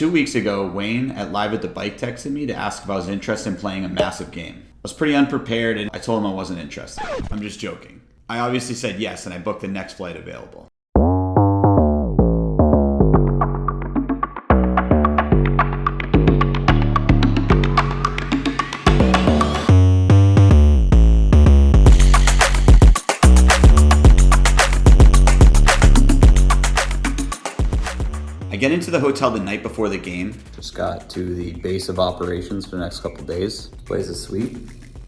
2 weeks ago, Wayne at Live at the Bike texted me to ask if I was interested in playing a massive game. I was pretty unprepared and I told him I wasn't interested. I'm just joking. I obviously said yes and I booked the next flight available. I get into the hotel the night before the game. Just got to the base of operations for the next couple days. Place is sweet.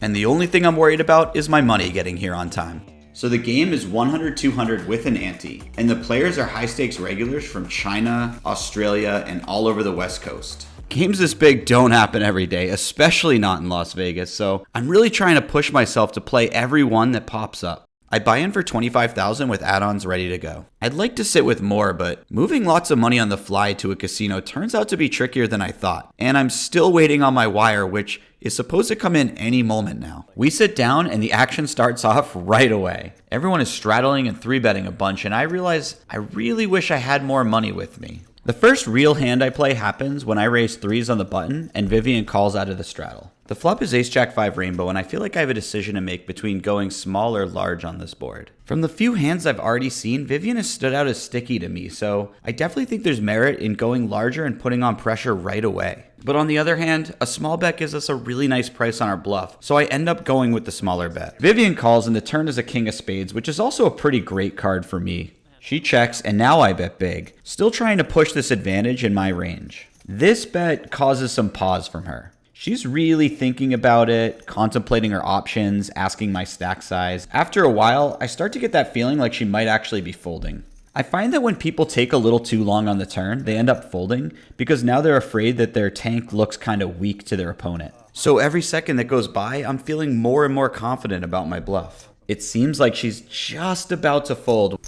And the only thing I'm worried about is my money getting here on time. So the game is 100-200 with an ante, and the players are high stakes regulars from China, Australia, and all over the West Coast. Games this big don't happen every day, especially not in Las Vegas, so I'm really trying to push myself to play every one that pops up. I buy in for $25,000 with add-ons ready to go. I'd like to sit with more, but moving lots of money on the fly to a casino turns out to be trickier than I thought. And I'm still waiting on my wire, which is supposed to come in any moment now. We sit down and the action starts off right away. Everyone is straddling and 3-betting a bunch, and I realize I really wish I had more money with me. The first real hand I play happens when I raise 3s on the button and Vivian calls out of the straddle. The flop is Ace-Jack-5 Rainbow, and I feel like I have a decision to make between going small or large on this board. From the few hands I've already seen, Vivian has stood out as sticky to me, so I definitely think there's merit in going larger and putting on pressure right away. But on the other hand, a small bet gives us a really nice price on our bluff, so I end up going with the smaller bet. Vivian calls and the turn is a king of spades, which is also a pretty great card for me. She checks, and now I bet big, still trying to push this advantage in my range. This bet causes some pause from her. She's really thinking about it, contemplating her options, asking my stack size. After a while, I start to get that feeling like she might actually be folding. I find that when people take a little too long on the turn, they end up folding because now they're afraid that their tank looks kind of weak to their opponent. So every second that goes by, I'm feeling more and more confident about my bluff. It seems like she's just about to fold.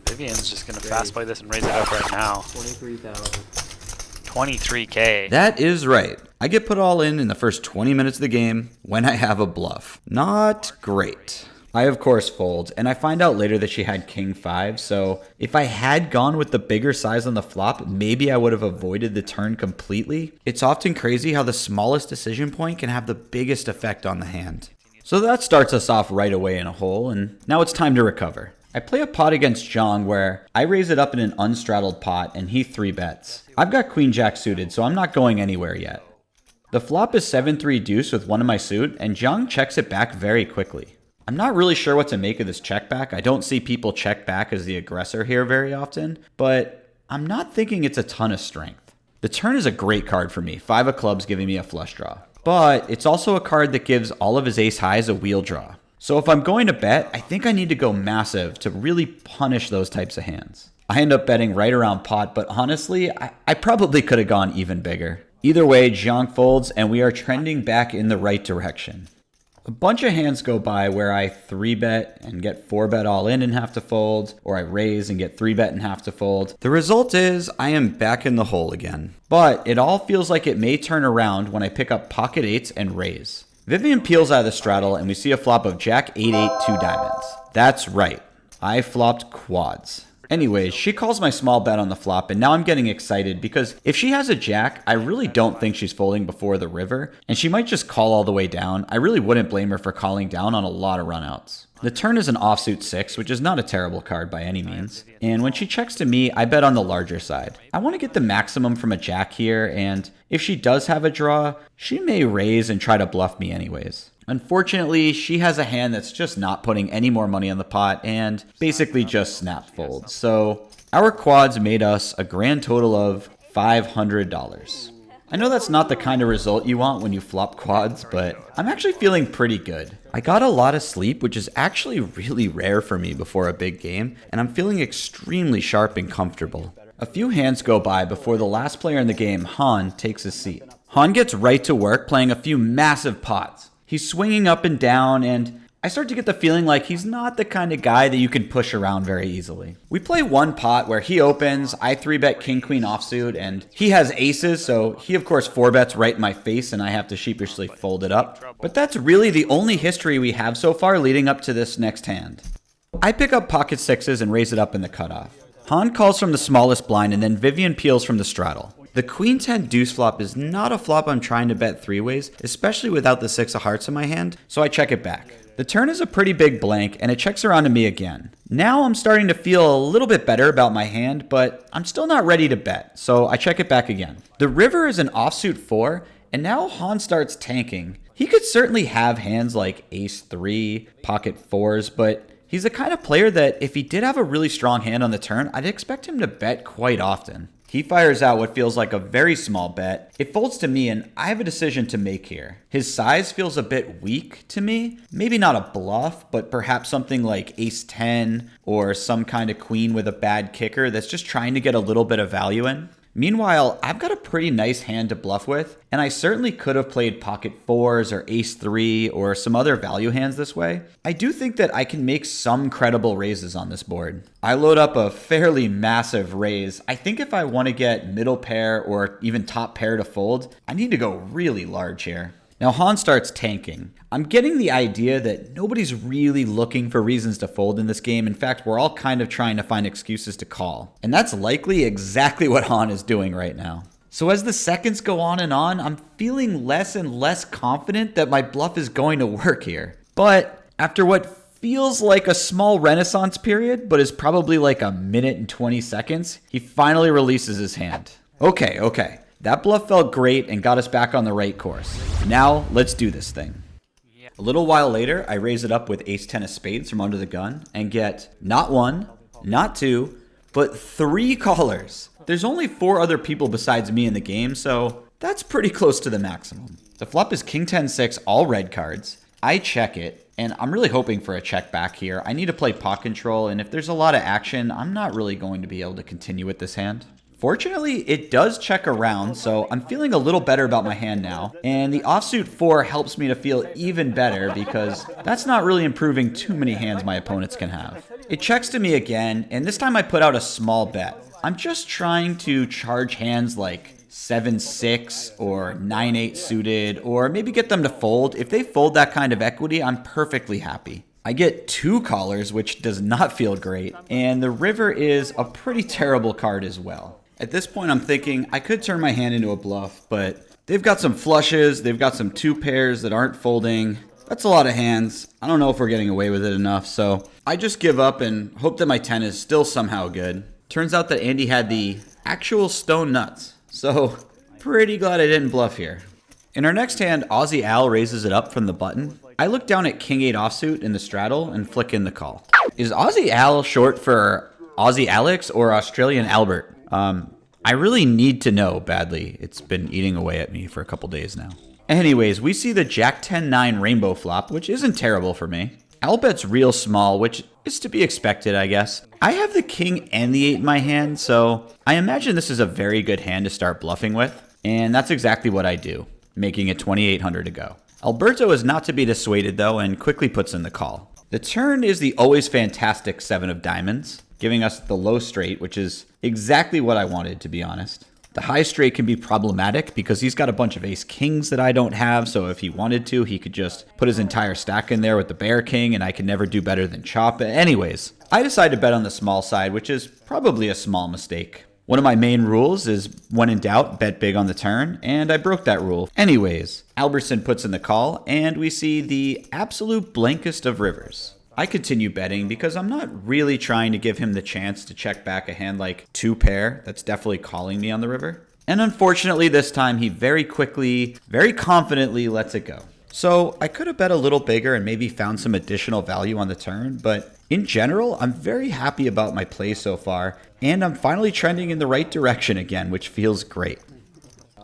Vivian's just gonna fast play this and raise it up right now. 23,000. 23K. That is right. I get put all in the first 20 minutes of the game when I have a bluff. Not great. I of course fold, and I find out later that she had king 5, so if I had gone with the bigger size on the flop, maybe I would have avoided the turn completely. It's often crazy how the smallest decision point can have the biggest effect on the hand. So that starts us off right away in a hole, and now it's time to recover. I play a pot against Zhang where I raise it up in an unstraddled pot and he 3-bets. I've got queen jack suited, so I'm not going anywhere yet. The flop is 7-3 deuce with one of my suit, and Zhang checks it back very quickly. I'm not really sure what to make of this check back. I don't see people check back as the aggressor here very often, but I'm not thinking it's a ton of strength. The turn is a great card for me, 5 of clubs giving me a flush draw. But it's also a card that gives all of his ace highs a wheel draw. So if I'm going to bet, I think I need to go massive to really punish those types of hands. I end up betting right around pot, but honestly, I probably could have gone even bigger. Either way, Zhang folds, and we are trending back in the right direction. A bunch of hands go by where I 3-bet and get 4-bet all in and have to fold, or I raise and get 3-bet and have to fold. The result is I am back in the hole again. But it all feels like it may turn around when I pick up pocket 8s and raise. Vivian peels out of the straddle, and we see a flop of Jack 8-8 2 diamonds. That's right, I flopped quads. Anyways, she calls my small bet on the flop, and now I'm getting excited because if she has a jack, I really don't think she's folding before the river, and she might just call all the way down. I really wouldn't blame her for calling down on a lot of runouts. The turn is an offsuit 6, which is not a terrible card by any means. And when she checks to me, I bet on the larger side. I want to get the maximum from a jack here, and if she does have a draw, she may raise and try to bluff me anyways. Unfortunately, she has a hand that's just not putting any more money on the pot and basically just snap folds. So our quads made us a grand total of $500. I know that's not the kind of result you want when you flop quads, but I'm actually feeling pretty good. I got a lot of sleep, which is actually really rare for me before a big game, and I'm feeling extremely sharp and comfortable. A few hands go by before the last player in the game, Han, takes his seat. Han gets right to work playing a few massive pots. He's swinging up and down, and I start to get the feeling like he's not the kind of guy that you can push around very easily. We play one pot where he opens, I 3-bet king-queen offsuit, and he has aces, so he of course 4-bets right in my face, and I have to sheepishly fold it up. But that's really the only history we have so far leading up to this next hand. I pick up pocket 6s and raise it up in the cutoff. Han calls from the smallest blind, and then Vivian peels from the straddle. The queen 10 deuce flop is not a flop I'm trying to bet three ways, especially without the 6 of hearts in my hand, so I check it back. The turn is a pretty big blank, and it checks around to me again. Now I'm starting to feel a little bit better about my hand, but I'm still not ready to bet, so I check it back again. The river is an offsuit 4, and now Han starts tanking. He could certainly have hands like ace 3, pocket 4s, but he's the kind of player that if he did have a really strong hand on the turn, I'd expect him to bet quite often. He fires out what feels like a very small bet. It folds to me, and I have a decision to make here. His size feels a bit weak to me. Maybe not a bluff, but perhaps something like ace 10 or some kind of queen with a bad kicker that's just trying to get a little bit of value in. Meanwhile, I've got a pretty nice hand to bluff with, and I certainly could have played pocket 4s or ace 3 or some other value hands this way. I do think that I can make some credible raises on this board. I load up a fairly massive raise. I think if I want to get middle pair or even top pair to fold, I need to go really large here. Now Han starts tanking. I'm getting the idea that nobody's really looking for reasons to fold in this game. In fact, we're all kind of trying to find excuses to call. And that's likely exactly what Han is doing right now. So as the seconds go on, I'm feeling less and less confident that my bluff is going to work here. But after what feels like a small renaissance period, but is probably like a minute and 20 seconds, he finally releases his hand. Okay. That bluff felt great and got us back on the right course. Now, let's do this thing. A little while later, I raise it up with ace 10 of spades from under the gun and get not 1, not 2, but 3 callers. There's only 4 other people besides me in the game, so that's pretty close to the maximum. The flop is king 10-6, all red cards. I check it, and I'm really hoping for a check back here. I need to play pot control, and if there's a lot of action, I'm not really going to be able to continue with this hand. Fortunately, it does check around, so I'm feeling a little better about my hand now. And the offsuit 4 helps me to feel even better because that's not really improving too many hands my opponents can have. It checks to me again, and this time I put out a small bet. I'm just trying to charge hands like 7-6 or 9-8 suited, or maybe get them to fold. If they fold that kind of equity, I'm perfectly happy. I get 2 callers, which does not feel great, and the river is a pretty terrible card as well. At this point, I'm thinking I could turn my hand into a bluff, but they've got some flushes, they've got some 2 pairs that aren't folding. That's a lot of hands. I don't know if we're getting away with it enough, so I just give up and hope that my 10 is still somehow good. Turns out that Andy had the actual stone nuts, so pretty glad I didn't bluff here. In our next hand, Aussie Al raises it up from the button. I look down at king 8 offsuit in the straddle and flick in the call. Is Aussie Al short for Aussie Alex or Australian Albert? I really need to know badly. It's been eating away at me for a couple days now. Anyways, we see the Jack 10-9 rainbow flop, which isn't terrible for me. Al bets real small, which is to be expected, I guess. I have the king and the 8 in my hand, so I imagine this is a very good hand to start bluffing with. And that's exactly what I do, making it 2,800 to go. Alberto is not to be dissuaded though, and quickly puts in the call. The turn is the always fantastic 7 of diamonds, giving us the low straight, which is exactly what I wanted, to be honest. The high straight can be problematic because he's got a bunch of ace kings that I don't have, so if he wanted to, he could just put his entire stack in there with the bear king, and I can never do better than chop it. Anyways, I decide to bet on the small side, which is probably a small mistake. One of my main rules is, when in doubt, bet big on the turn, and I broke that rule. Anyways, Albertson puts in the call, and we see the absolute blankest of rivers. I continue betting because I'm not really trying to give him the chance to check back a hand like 2 pair that's definitely calling me on the river. And unfortunately this time he very quickly, very confidently lets it go. So I could have bet a little bigger and maybe found some additional value on the turn, but in general, I'm very happy about my play so far, and I'm finally trending in the right direction again, which feels great.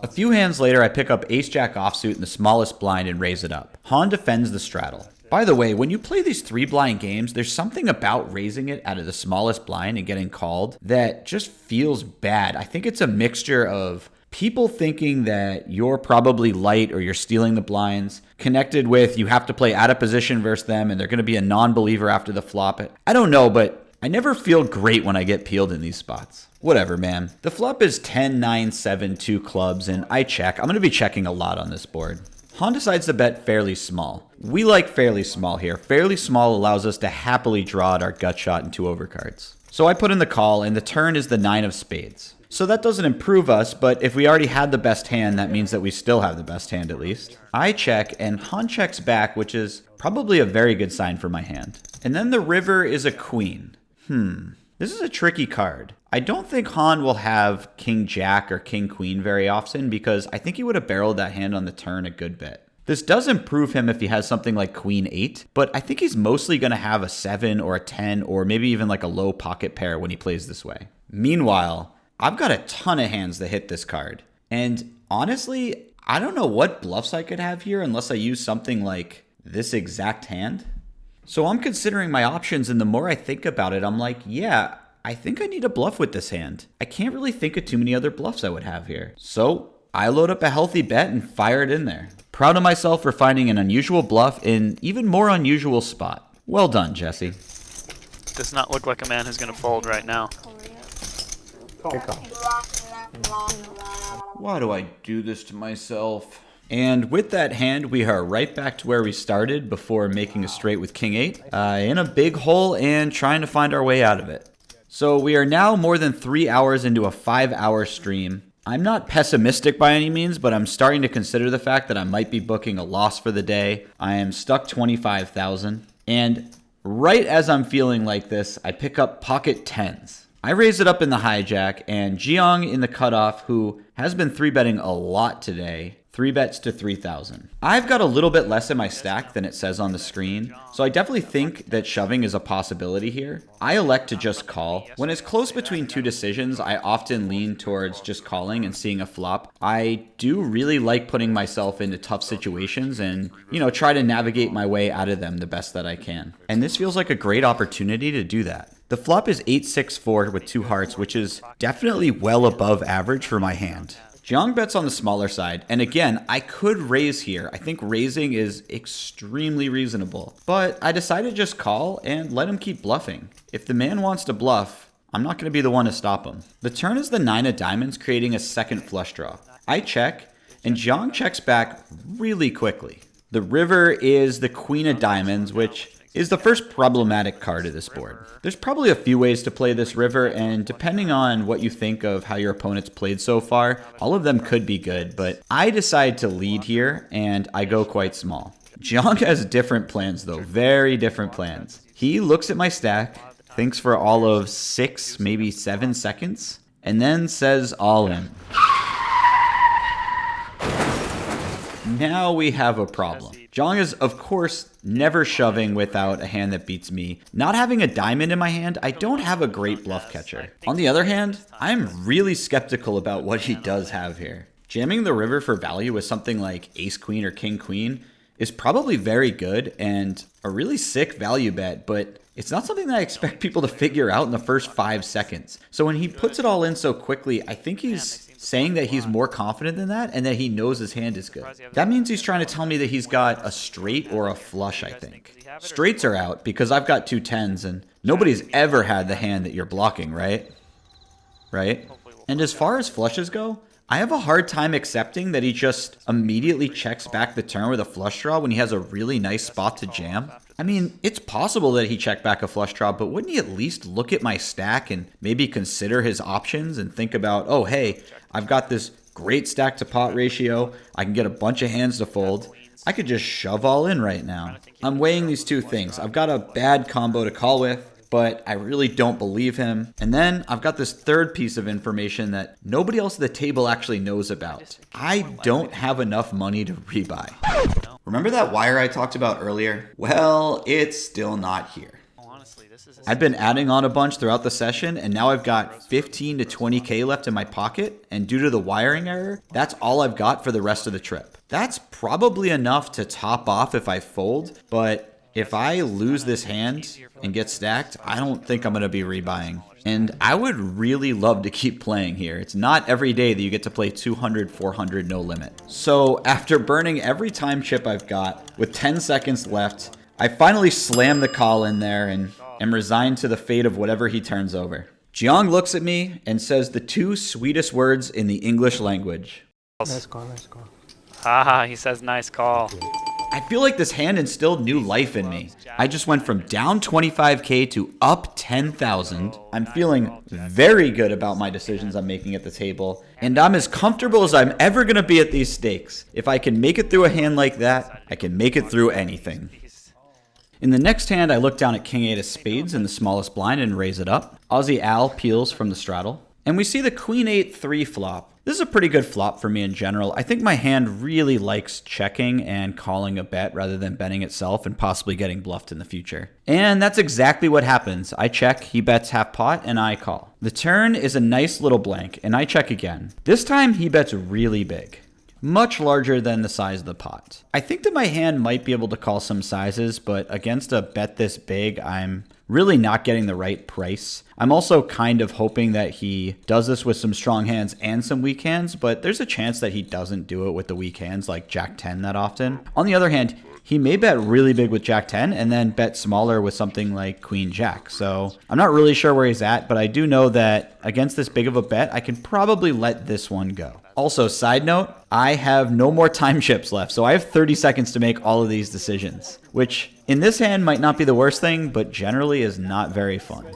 A few hands later, I pick up ace-jack offsuit in the smallest blind and raise it up. Han defends the straddle. By the way, when you play these 3-blind games, there's something about raising it out of the smallest blind and getting called that just feels bad. I think it's a mixture of people thinking that you're probably light or you're stealing the blinds, connected with you have to play out of position versus them and they're going to be a non-believer after the flop. I don't know, but I never feel great when I get peeled in these spots. Whatever, man. The flop is 10, 9, 7, 2 clubs, and I check. I'm going to be checking a lot on this board. Han decides to bet fairly small. We like fairly small here. Fairly small allows us to happily draw at our gut shot and 2 overcards. So I put in the call, and the turn is the 9 of spades. So that doesn't improve us, but if we already had the best hand, that means that we still have the best hand at least. I check, and Han checks back, which is probably a very good sign for my hand. And then the river is a queen. This is a tricky card. I don't think Han will have King Jack or King Queen very often because I think he would have barreled that hand on the turn a good bit. This does improve him if he has something like Queen 8, but I think he's mostly going to have a 7 or a 10 or maybe even like a low pocket pair when he plays this way. Meanwhile, I've got a ton of hands that hit this card. And honestly, I don't know what bluffs I could have here unless I use something like this exact hand. So I'm considering my options, and the more I think about it, I'm like, yeah, I think I need a bluff with this hand. I can't really think of too many other bluffs I would have here. So I load up a healthy bet and fire it in there. Proud of myself for finding an unusual bluff in even more unusual spot. Well done, Jesse. Does not look like a man who's going to fold right now. Why do I do this to myself? And with that hand, we are right back to where we started before making a straight with King 8. In a big hole and trying to find our way out of it. So we are now more than 3 hours into a 5-hour stream. I'm not pessimistic by any means, but I'm starting to consider the fact that I might be booking a loss for the day. I am stuck 25,000. And right as I'm feeling like this, I pick up pocket 10s. I raise it up in the hijack, and Jiang in the cutoff, who has been 3-betting a lot today, 3-bets to 3,000. I've got a little bit less in my stack than it says on the screen, so I definitely think that shoving is a possibility here. I elect to just call. When it's close between two decisions, I often lean towards just calling and seeing a flop. I do really like putting myself into tough situations and, try to navigate my way out of them the best that I can. And this feels like a great opportunity to do that. The flop is 8-6-4 with 2 hearts, which is definitely well above average for my hand. Jiang bets on the smaller side, and again, I could raise here. I think raising is extremely reasonable, but I decided to just call and let him keep bluffing. If the man wants to bluff, I'm not going to be the one to stop him. The turn is the 9 of diamonds, creating a second flush draw. I check, and Jiang checks back really quickly. The river is the Queen of diamonds, which is the first problematic card of this board. There's probably a few ways to play this river, and depending on what you think of how your opponent's played so far, all of them could be good, but I decide to lead here, and I go quite small. Jiang has different plans though, very different plans. He looks at my stack, thinks for all of 6, maybe 7 seconds, and then says all in. Now we have a problem. Jiang is, of course, never shoving without a hand that beats me. Not having a diamond in my hand, I don't have a great bluff catcher. On the other hand, I'm really skeptical about what he does have here. Jamming the river for value with something like ace-queen or king-queen is probably very good and a really sick value bet, but it's not something that I expect people to figure out in the first 5 seconds. So when he puts it all in so quickly, I think he's saying that he's more confident than that and that he knows his hand is good. That means he's trying to tell me that he's got a straight or a flush, I think. Straights are out because I've got 2 10s and nobody's ever had the hand that you're blocking, right? Right? And as far as flushes go, I have a hard time accepting that he just immediately checks back the turn with a flush draw when he has a really nice spot to jam. I mean, it's possible that he checked back a flush draw, but wouldn't he at least look at my stack and maybe consider his options and think about, oh, hey, I've got this great stack to pot ratio. I can get a bunch of hands to fold. I could just shove all in right now. I'm weighing these two things. I've got a bad combo to call with, but I really don't believe him. And then I've got this third piece of information that nobody else at the table actually knows about. I don't have enough money to rebuy. Remember that wire I talked about earlier? Well, it's still not here. I've been adding on a bunch throughout the session, and now I've got 15 to 20K left in my pocket, and due to the wiring error, that's all I've got for the rest of the trip. That's probably enough to top off if I fold, but if I lose this hand and get stacked, I don't think I'm going to be rebuying. And I would really love to keep playing here. It's not every day that you get to play 200, 400, no limit. So after burning every time chip I've got, with 10 seconds left, I finally slam the call in there and am resigned to the fate of whatever he turns over. Jiang looks at me and says the 2 sweetest words in the English language. Nice call, nice call. Haha, he says nice call. I feel like this hand instilled new life in me. I just went from down 25k to up 10,000. I'm feeling very good about my decisions I'm making at the table, and I'm as comfortable as I'm ever going to be at these stakes. If I can make it through a hand like that, I can make it through anything. In the next hand, I look down at King 8 of spades in the smallest blind and raise it up. Aussie Al peels from the straddle, and we see the Queen 8 3 flop. This is a pretty good flop for me in general. I think my hand really likes checking and calling a bet rather than betting itself and possibly getting bluffed in the future. And that's exactly what happens. I check, he bets half pot, and I call. The turn is a nice little blank, and I check again. This time, he bets really big. Much larger than the size of the pot. I think that my hand might be able to call some sizes, but against a bet this big, I'm really not getting the right price. I'm also kind of hoping that he does this with some strong hands and some weak hands, but there's a chance that he doesn't do it with the weak hands like Jack 10 that often. On the other hand, he may bet really big with Jack 10 and then bet smaller with something like Queen Jack. So I'm not really sure where he's at, but I do know that against this big of a bet, I can probably let this one go. Also, side note, I have no more time chips left, so I have 30 seconds to make all of these decisions, which in this hand might not be the worst thing, but generally is not very fun.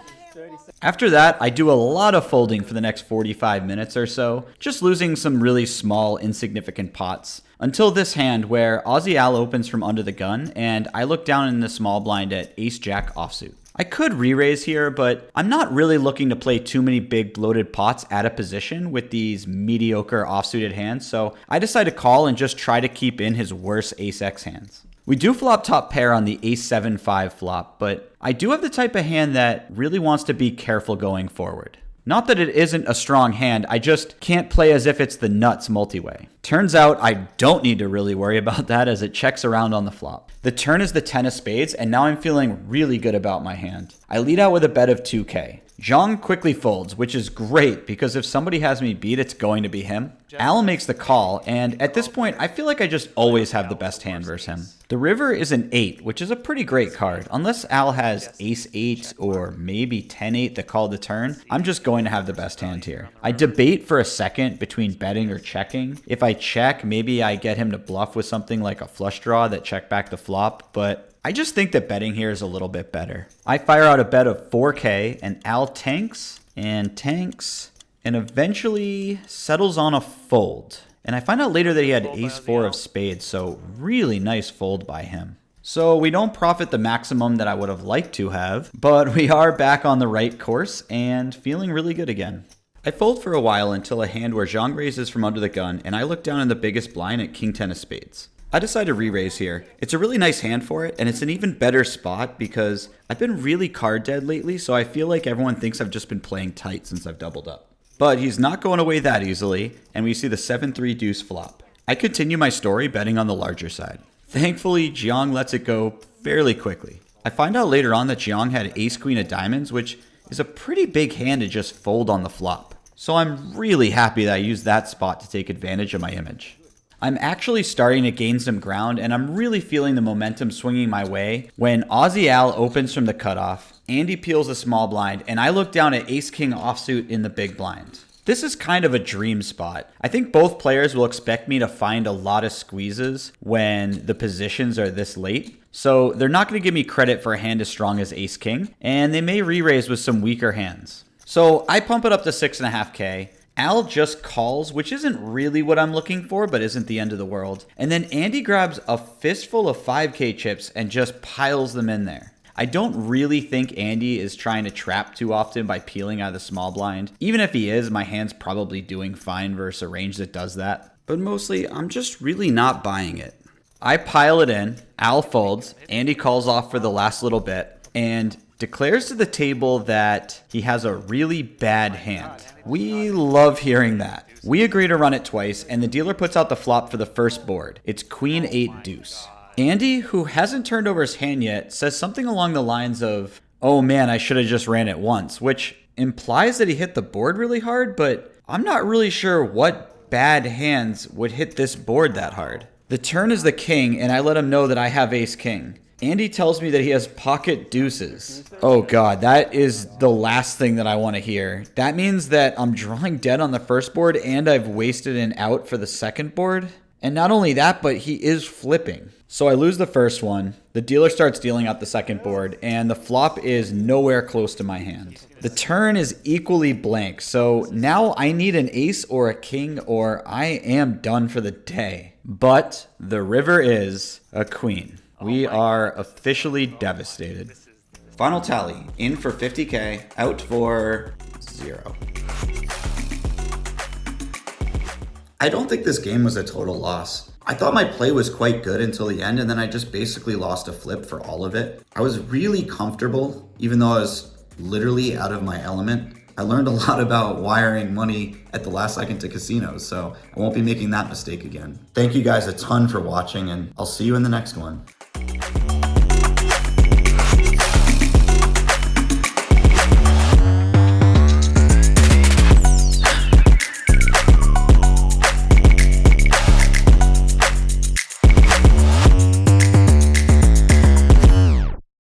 After that, I do a lot of folding for the next 45 minutes or so, just losing some really small, insignificant pots, until this hand where Aussie Al opens from under the gun, and I look down in the small blind at Ace-Jack offsuit. I could re-raise here, but I'm not really looking to play too many big bloated pots at a position with these mediocre offsuited hands, so I decide to call and just try to keep in his worst Ace-X hands. We do flop top pair on the Ace-7-5 flop, but I do have the type of hand that really wants to be careful going forward. Not that it isn't a strong hand, I just can't play as if it's the nuts multi-way. Turns out I don't need to really worry about that as it checks around on the flop. The turn is the 10 of spades, and now I'm feeling really good about my hand. I lead out with a bet of 2k. Zhang quickly folds, which is great because if somebody has me beat, it's going to be him. Al makes the call, and at this point, I feel like I just always have the best hand versus him. The river is an 8, which is a pretty great card. Unless Al has ace-8 or maybe 10-8 to call the turn, I'm just going to have the best hand here. I debate for a second between betting or checking. If I check, maybe I get him to bluff with something like a flush draw that check back the flop, but I just think that betting here is a little bit better. I fire out a bet of 4k, and Al tanks, and eventually settles on a fold. And I find out later that he had ace-4 of spades, so really nice fold by him. So we don't profit the maximum that I would have liked to have, but we are back on the right course and feeling really good again. I fold for a while until a hand where Zhang raises from under the gun, and I look down in the biggest blind at King 10 of spades. I decide to re-raise here. It's a really nice hand for it, and it's an even better spot because I've been really card dead lately, so I feel like everyone thinks I've just been playing tight since I've doubled up. But he's not going away that easily, and we see the 7-3 deuce flop. I continue my story betting on the larger side. Thankfully, Jiang lets it go fairly quickly. I find out later on that Jiang had ace-queen of diamonds, which is a pretty big hand to just fold on the flop. So I'm really happy that I used that spot to take advantage of my image. I'm actually starting to gain some ground, and I'm really feeling the momentum swinging my way when Aussie Al opens from the cutoff, Andy peels a small blind, and I look down at ace-king offsuit in the big blind. This is kind of a dream spot. I think both players will expect me to find a lot of squeezes when the positions are this late, so they're not going to give me credit for a hand as strong as ace-king, and they may re-raise with some weaker hands. So I pump it up to 6.5k. Al just calls, which isn't really what I'm looking for, but isn't the end of the world. And then Andy grabs a fistful of 5k chips and just piles them in there. I don't really think Andy is trying to trap too often by peeling out of the small blind. Even if he is, my hand's probably doing fine versus a range that does that. But mostly, I'm just really not buying it. I pile it in, Al folds, Andy calls off for the last little bit, and declares to the table that he has a really bad hand. We love hearing that. We agree to run it twice, and the dealer puts out the flop for the first board. It's Queen 8 deuce. Andy, who hasn't turned over his hand yet, says something along the lines of, "Oh man, I should have just ran it once," which implies that he hit the board really hard, but I'm not really sure what bad hands would hit this board that hard. The turn is the king, and I let him know that I have ace-king. Andy tells me that he has pocket deuces. Oh god, that is the last thing that I want to hear. That means that I'm drawing dead on the first board and I've wasted an out for the second board. And not only that, but he is flipping. So I lose the first one. The dealer starts dealing out the second board, and the flop is nowhere close to my hand. The turn is equally blank, so now I need an ace or a king, or I am done for the day. But the river is a queen. We are officially devastated. Final tally, in for 50K, out for 0. I don't think this game was a total loss. I thought my play was quite good until the end, and then I just basically lost a flip for all of it. I was really comfortable, even though I was literally out of my element. I learned a lot about wiring money at the last second to casinos, so I won't be making that mistake again. Thank you guys a ton for watching, and I'll see you in the next one.